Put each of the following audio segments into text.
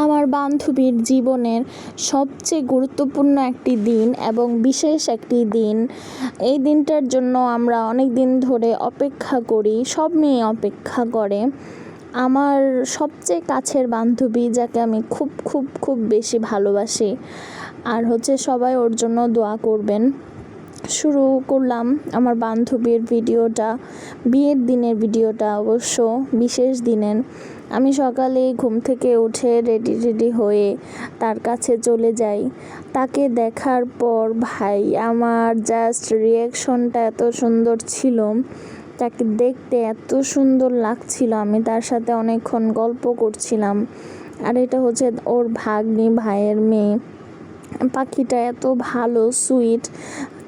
আমার বান্ধবীর জীবনের সবচেয়ে গুরুত্বপূর্ণ একটি দিন এবং বিশেষ একটি দিন। এই দিনটার জন্য আমরা অনেক দিন ধরে অপেক্ষা করি, সব মেয়ে অপেক্ষা করে। আমার সবচেয়ে কাছের বান্ধবী, যাকে আমি খুব খুব খুব বেশি ভালোবাসি, আর সবাই ওর জন্য দোয়া করবেন। শুরু করলাম আমার বান্ধবীর ভিডিওটা, বিয়ের দিনের ভিডিওটা, অবশ্য বিশেষ দিনের। আমি সকালে ঘুম থেকে উঠে রেডি হয়ে তার কাছে চলে যাই। তাকে দেখার পর ভাই, আমার জাস্ট রিয়াকশনটা এত সুন্দর ছিল, তাকে দেখতে এত সুন্দর লাগছিল। আমি তার সাথে অনেকক্ষণ গল্প করছিলাম। আর এটা ওর ভাগ্নি, ভাইয়ের মেয়ে। পাখিটা এত ভালো, সুইট।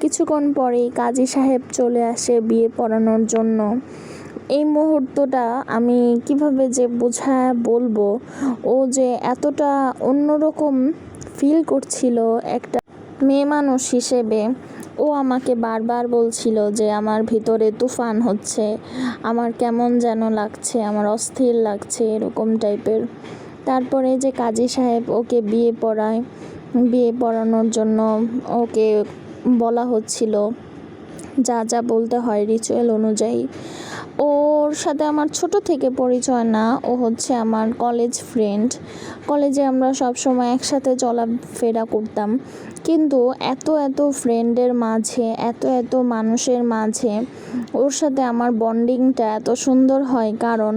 কিছুক্ষণ পরেই কাজী সাহেব চলে আসে বিয়ে পড়ানোর জন্য। এই মুহূর্তটা আমি কিভাবে যে বলবো, ও যে এতটা অন্যরকম ফিল করছিল একটা মেয়ে মানুষ হিসেবে। ও আমাকে বারবার বলছিল যে আমার ভিতরে তুফান হচ্ছে, আমার কেমন যেন লাগছে, আমার অস্থির লাগছে, এরকম টাইপের। তারপরে যে কাজী সাহেব ওকে বিয়ে পড়ানোর জন্য ওকে বলা হচ্ছিল যা যা বলতে হয় রিচুয়াল অনুযায়ী। ওর সাথে আমার ছোট থেকে পরিচয় না, ও আমার কলেজ ফ্রেন্ড। কলেজে আমরা সব সময় একসাথে চলাফেরা করতাম, কিন্তু এত ফ্রেন্ডের মাঝে, এত মানুষের মাঝে ওর সাথে আমার বন্ডিংটা এত সুন্দর হয়, কারণ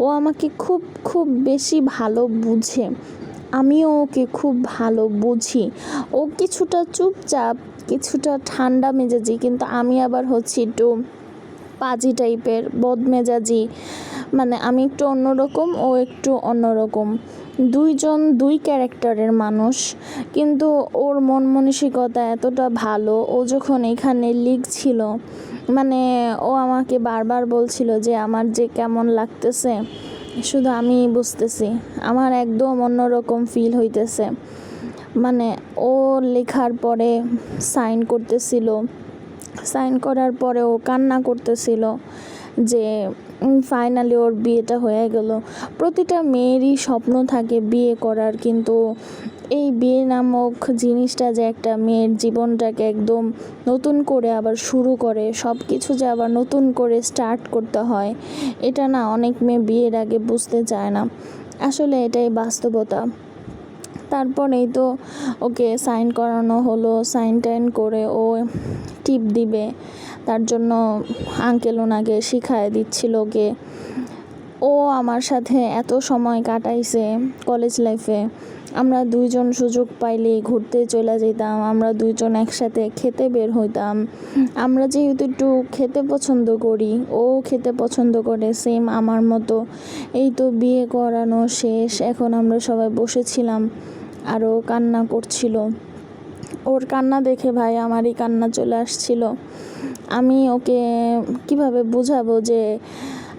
ও আমাকে খুব খুব বেশি ভালো বুঝে। আমিও ওকে খুব ভালো বুঝি। ও কিছুটা চুপচাপ, কিছুটা ঠান্ডা মেজাজি, কিন্তু আমি আবার একটু পাজি টাইপের, বদমেজাজি। মানে আমি একটু অন্যরকম, ও একটু অন্যরকম। দুইজন দুই ক্যারেক্টারের মানুষ, কিন্তু ওর মন মানসিকতা এতটা ভালো। ও যখন এখানে লিখছিল, মানে ও আমাকে বারবার বলছিল যে আমার যে কেমন লাগতেছে শুধু আমি বুঝতেছি, আমার একদম অন্যরকম ফিল হইতেছে। মানে ও লেখার পরে সাইন করতেছিল, সাইন করার পরে ও কান্না করতেছিল যে ফাইনালি ওর বিয়েটা হয়ে গেল। প্রতিটা মেয়েরই স্বপ্ন থাকে বিয়ে করার, কিন্তু এই বিয়ে নামক জিনিসটা যে একটা মেয়ের জীবনটাকে একদম নতুন করে আবার শুরু করে, সব কিছু যে আবার নতুন করে স্টার্ট করতে হয়, এটা না অনেক মেয়ে বিয়ের আগে বুঝতে চায় না। আসলে এটাই বাস্তবতা। তারপরেই তো ওকে সাইন করানো হলো। সাইন টাইন করে ও টিপ দিবে, তার জন্য আঙ্কেল ওনাকে শিখায় দিচ্ছিল ওকে। ও আমার সাথে এত সময় কাটাইছে কলেজ লাইফে। আমরা দুইজন সুযোগ পাইলেই ঘুরতে চলে যেতাম, আমরা দুইজন একসাথে খেতে বের হইতাম। আমরা যেহেতু একটু খেতে পছন্দ করি, ও খেতে পছন্দ করে সেম আমার মতো। এই তো বিয়ে করানো শেষ, এখন আমরা সবাই বসেছিলাম, আরও কান্না করছিল। ওর কান্না দেখে ভাই আমারই কান্না চলে আসছিল। আমি ওকে কিভাবে বোঝাবো যে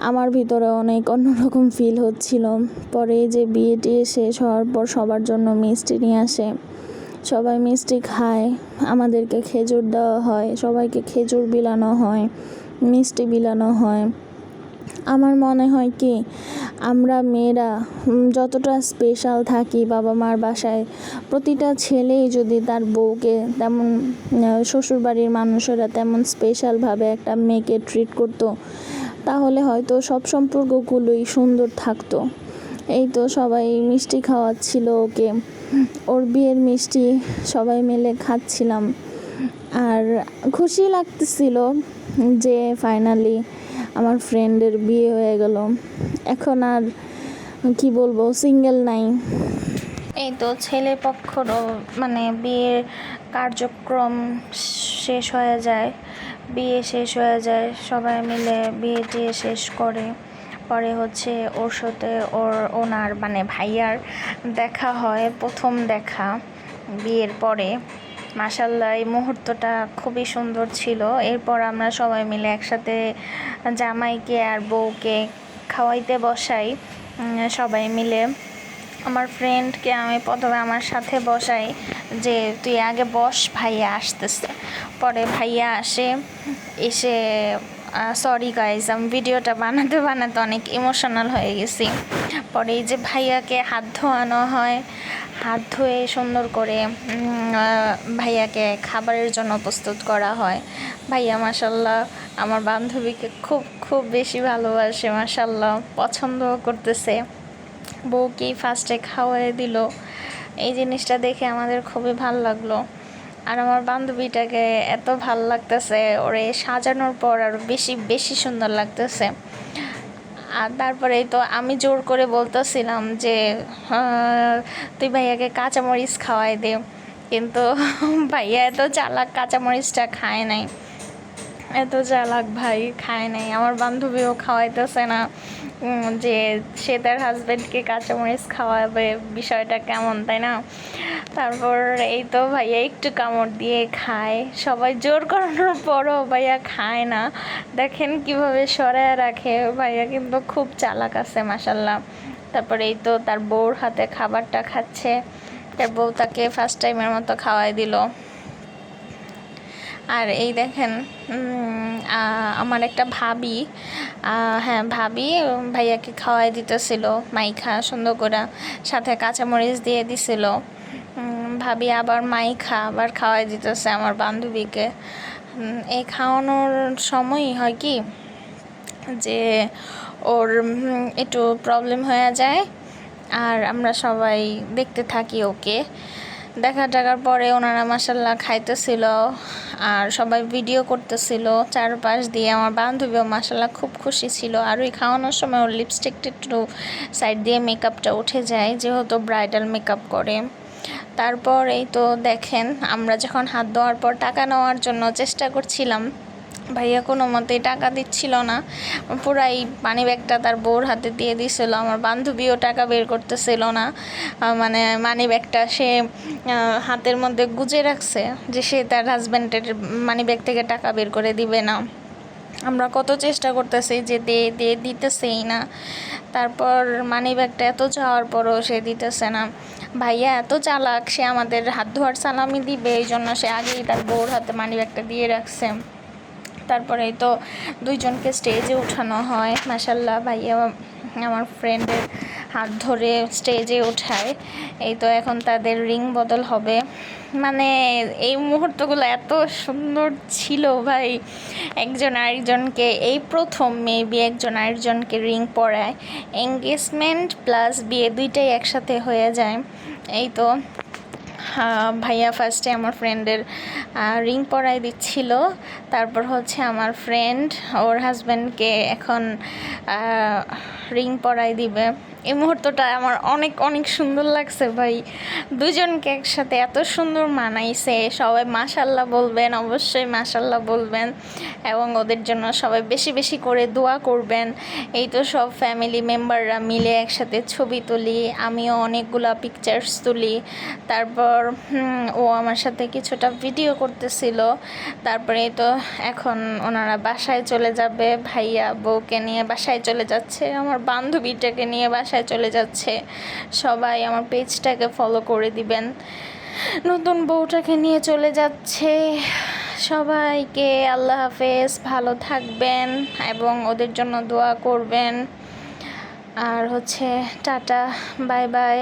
আমার ভিতরে অনেক অন্যরকম ফিল হচ্ছিল। পরে যে বিয়েটি শেষ হওয়ার পর সবার জন্য মিষ্টি নিয়ে আসে, সবাই মিষ্টি খায়, আমাদেরকে খেজুর দেওয়া হয়, সবাইকে খেজুর বিলানো হয়, মিষ্টি বিলানো হয়। আমার মনে হয় কি, আমরা মেয়েরা যতটা স্পেশাল থাকি বাবা মার বাসায়, প্রতিটা ছেলেই যদি তার বউকে তেমন, শ্বশুরবাড়ির মানুষেরা তেমন স্পেশালভাবে একটা মেয়েকে ট্রিট করতো, তাহলে হয়তো সব সম্পর্কগুলোই সুন্দর থাকতো। এই তো সবাই মিষ্টি খাওয়াচ্ছিল ওকে, ওর বিয়ের মিষ্টি সবাই মিলে খাচ্ছিলাম। আর খুশি লাগতেছিল যে ফাইনালি আমার ফ্রেন্ডের বিয়ে হয়ে গেল। এখন আর কি বলবো, সিঙ্গেল নাই। এই তো ছেলে পক্ষরও বিয়ের কার্যক্রম শেষ হয়ে যায়, বিয়ে শেষ হয়ে যায়, সবাই মিলে বিয়ে টিয়ে শেষ করে। পরে ওর সাথে ওনার ভাইয়ার দেখা হয়, প্রথম দেখা বিয়ের পরে। মাশাআল্লাহ, এই মুহূর্তটা খুবই সুন্দর ছিল। এরপর আমরা সবাই মিলে একসাথে জামাইকে আর বউকে খাওয়াইতে বসাই সবাই মিলে। আমার ফ্রেন্ডকে আমি প্রথমে আমার সাথে বসাই যে তুই আগে বস, ভাইয়া আসতেছে। পরে ভাইয়া এসে সরি গাইজ, আমি ভিডিওটা বানাতে বানাতে অনেক ইমোশনাল হয়ে গেছি। পরে এই যে ভাইয়াকে হাত ধোয়ানো হয়, হাত ধুয়ে সুন্দর করে ভাইয়াকে খাবারের জন্য প্রস্তুত করা হয়। ভাইয়া মাশাল্লাহ আমার বান্ধবীকে খুব খুব বেশি ভালোবাসে, মাশাল্লাহ পছন্দও করতেছে। বউকেই ফার্স্টে খাওয়াই দিল, এই জিনিসটা দেখে আমাদের খুবই ভালো লাগলো। আর আমার বান্ধবীটাকে এত ভাল লাগতেছে, ওরে সাজানোর পর আরও বেশি বেশি সুন্দর লাগতেছে। আর তারপরে তো আমি জোর করে বলতেছিলাম যে তুই ভাইয়াকে কাঁচামরিচ খাওয়াই দে, কিন্তু ভাইয়া এত চালাক, কাঁচামরিচটা খায় নাই, এত চালাক ভাই খায় নাই। আমার বান্ধবীও খাওয়াইতেছে না, যে সে তার হাজব্যান্ডকে কাঁচামরিচ খাওয়াবে, বিষয়টা কেমন তাই না? তারপর এই তো ভাইয়া একটু কামড় দিয়ে খায়, সবাই জোর করানোর পরও ভাইয়া খায় না। দেখেন কিভাবে সরায় রাখে, ভাইয়া কিন্তু খুব চালাক আছে মাশাল্লাহ। তারপরে এই তো তার বউর হাতে খাবারটা খাচ্ছে, তার বউ তাকে ফার্স্ট টাইমের মতো খাওয়াই দিল। আর এই দেখেন আমার একটা ভাবি, হ্যাঁ ভাবি ভাইয়াকে খাওয়াই দিতেছিল মাইখা সুন্দর করে, সাথে কাঁচামরিচ দিয়ে দিছিল। ভাবি আবার মাইখা আবার খাওয়াই দিতেছে আমার বান্ধবীকে। এই খাওয়ানোর সময়ই হয় কি যে ওর একটু প্রবলেম হয়ে যায়, আর আমরা সবাই দেখতে থাকি ওকে। দেখার পরে ওনারা মাসাল্লাহ খাইতেছিল আর সবাই ভিডিও করতেছিল চারপাশ দিয়ে। আমার বান্ধবীও মাসাল্লাহ খুব খুশি ছিল। আর ওই খাওয়ানোর সময় ওর লিপস্টিকটা একটু সাইড দিয়ে মেকআপটা উঠে যায়, যেহেতু ব্রাইডাল মেকআপ করে। তারপর এই তো দেখেন আমরা যখন হাত ধোয়ার পর টাকা নেওয়ার জন্য চেষ্টা করছিলাম, ভাইয়া কোনো মতেই টাকা দিচ্ছিল না, পুরাই মানি ব্যাগটা তার বউর হাতে দিয়ে দিছিল। আমার বান্ধবীও টাকা বের করতেছিল না, মানে মানি ব্যাগটা সে হাতের মধ্যে গুজে রাখছে যে সে তার হাজব্যান্ডের মানি ব্যাগ থেকে টাকা বের করে দিবে না। আমরা কত চেষ্টা করতেছি যে দে দিতেছেই না। তারপর মানি ব্যাগটা এত চাওয়ার পরও সে দিতেছে না। ভাইয়া এত চালাক, সে আমাদের হাত ধোয়ার সালামি দিবে, এই জন্য সে আগেই তার বউর হাতে মানি ব্যাগটা দিয়ে রাখছে। তারপরে তো দুইজনকে স্টেজে উঠানো হয় মাশাল্লাহ। ভাইয়া আমার ফ্রেন্ডের হাত ধরে স্টেজে ওঠায়। এই তো এখন তাদের রিং বদল হবে। মানে এই মুহূর্তগুলো এত সুন্দর ছিল ভাই, একজন আরেকজনকে এই প্রথম মেবি একজন আরেকজনকে রিং পরায়। এঙ্গেজমেন্ট প্লাস বিয়ে দুইটাই একসাথে হয়ে যায়। এই তো ভাইয়া ফার্স্টে আমার ফ্রেন্ডের রিং পরাই দিচ্ছিল, তারপর হচ্ছে আমার ফ্রেন্ড ওর হাজব্যান্ডকে এখন রিং পরাই দিবে। এই মুহূর্তটা আমার অনেক অনেক সুন্দর লাগছে ভাই, দুজনকে একসাথে এত সুন্দর মানাইছে। সবাই মাশাল্লাহ বলবেন, অবশ্যই মাশাল্লাহ বলবেন, এবং ওদের জন্য সবাই বেশি বেশি করে দোয়া করবেন। এই তো সব ফ্যামিলি মেম্বাররা মিলে একসাথে ছবি তুলি, আমিও অনেকগুলা পিকচার্স তুলি। তারপর ও আমার সাথে কিছুটা ভিডিও করতেছিল। তারপরে তো এখন ওনারা বাসায় চলে যাবে, ভাইয়া বউকে নিয়ে বাসায় চলে যাচ্ছে, আমার বান্ধবীটাকে নিয়ে বাসায় চলে যাচ্ছে। সবাই আমার পেজটাকে ফলো করে দিবেন, নতুন বউটাকে নিয়ে চলে যাচ্ছে। সবাইকে আল্লাহ হাফেজ, ভালো থাকবেন এবং ওদের জন্য দোয়া করবেন। আর হচ্ছে টাটা, বাই বাই।